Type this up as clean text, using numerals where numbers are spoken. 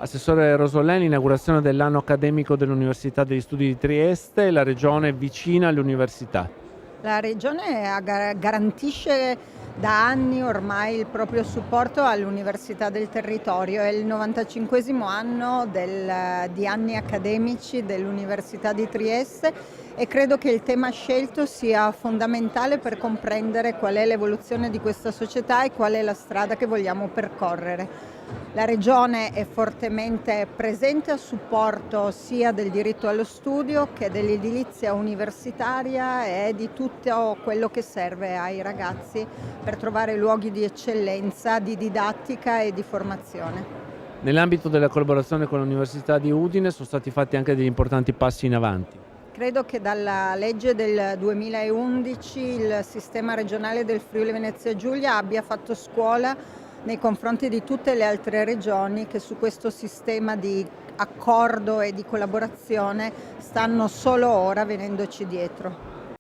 Assessore Rosoleni, inaugurazione dell'anno accademico dell'Università degli Studi di Trieste, la regione è vicina alle università. La Regione garantisce da anni ormai il proprio supporto all'Università del territorio. È il 95esimo anno di anni accademici dell'Università di Trieste e credo che il tema scelto sia fondamentale per comprendere qual è l'evoluzione di questa società e qual è la strada che vogliamo percorrere. La Regione è fortemente presente a supporto sia del diritto allo studio che dell'edilizia universitaria e di tutto quello che serve ai ragazzi per trovare luoghi di eccellenza, di didattica e di formazione. Nell'ambito della collaborazione con l'Università di Udine sono stati fatti anche degli importanti passi in avanti. Credo che dalla legge del 2011 il sistema regionale del Friuli Venezia Giulia abbia fatto scuola nei confronti di tutte le altre regioni che su questo sistema di accordo e di collaborazione stanno solo ora venendoci dietro.